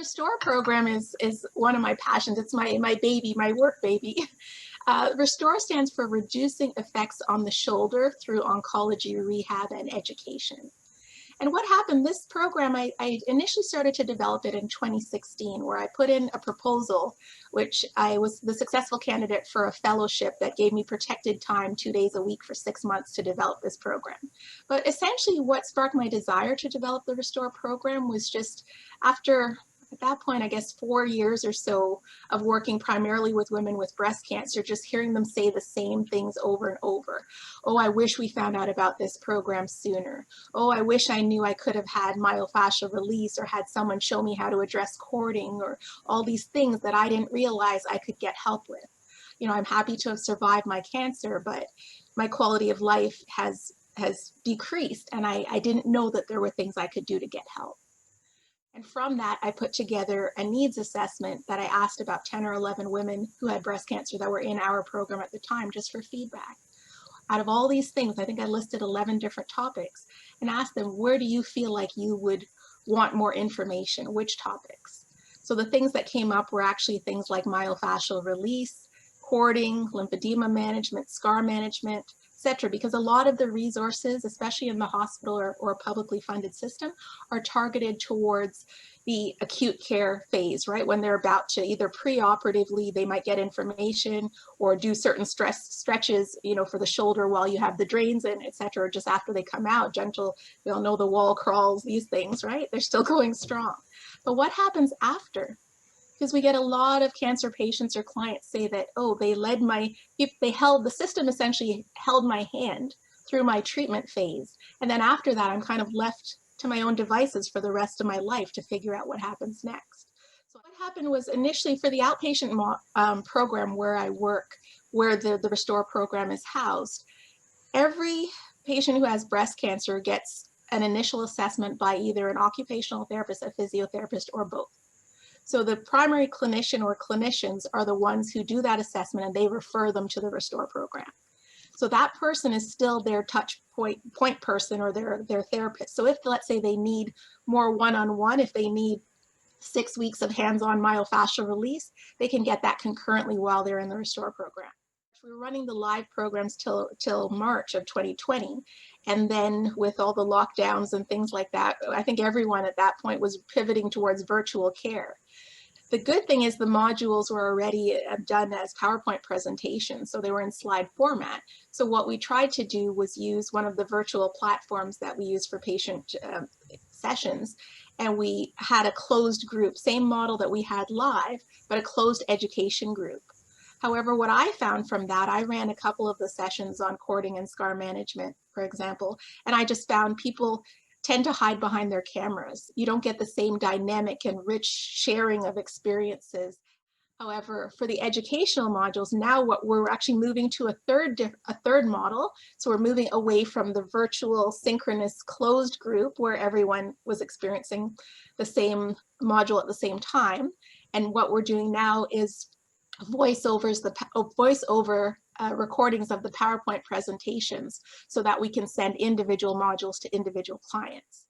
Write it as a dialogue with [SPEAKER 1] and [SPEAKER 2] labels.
[SPEAKER 1] Restore program is one of my passions. It's my baby, my work baby. Restore stands for Reducing Effects on the Shoulder through Oncology, Rehab, and Education. And what happened, this program, I initially started to develop it in 2016, where I put in a proposal, which I was the successful candidate for a fellowship that gave me protected time 2 days a week for 6 months to develop this program. But essentially what sparked my desire to develop the Restore program was just after, at that point, I guess 4 years or so of working primarily with women with breast cancer, just hearing them say the same things over and over. Oh, I wish we found out about this program sooner. Oh, I wish I knew I could have had myofascial release or had someone show me how to address cording, or all these things that I didn't realize I could get help with. You know, I'm happy to have survived my cancer, but my quality of life has decreased, and I didn't know that there were things I could do to get help. And from that, I put together a needs assessment that I asked about 10 or 11 women who had breast cancer that were in our program at the time, just for feedback. Out of all these things, I think I listed 11 different topics and asked them, where do you feel like you would want more information? Which topics? So the things that came up were actually things like myofascial release, cording, lymphedema management, scar management, etc., because a lot of the resources, especially in the hospital or publicly funded system, are targeted towards the acute care phase, right? When they're about to either preoperatively, they might get information or do certain stretches, you know, for the shoulder while you have the drains in, etc., or just after they come out, gentle, we all know the wall crawls, these things, right? They're still going strong. But what happens after? Because we get a lot of cancer patients or clients say that, oh, the system essentially held my hand through my treatment phase. And then after that, I'm kind of left to my own devices for the rest of my life to figure out what happens next. So what happened was, initially for the outpatient program where I work, where the Restore program is housed, every patient who has breast cancer gets an initial assessment by either an occupational therapist, a physiotherapist, or both. So the primary clinician or clinicians are the ones who do that assessment, and they refer them to the Restore program. So that person is still their touch point person or their therapist. So if, let's say, they need more one-on-one, if they need 6 weeks of hands-on myofascial release, they can get that concurrently while they're in the Restore program. We were running the live programs till March of 2020. And then with all the lockdowns and things like that, I think everyone at that point was pivoting towards virtual care. The good thing is the modules were already done as PowerPoint presentations, so they were in slide format. So what we tried to do was use one of the virtual platforms that we use for patient sessions, and we had a closed group, same model that we had live, but a closed education group. However, what I found from that, I ran a couple of the sessions on cording and scar management, for example, and I just found people tend to hide behind their cameras. You don't get the same dynamic and rich sharing of experiences. However, for the educational modules, now what we're actually moving to a third model. So we're moving away from the virtual synchronous closed group where everyone was experiencing the same module at the same time. And what we're doing now is voiceover recordings of the PowerPoint presentations so that we can send individual modules to individual clients.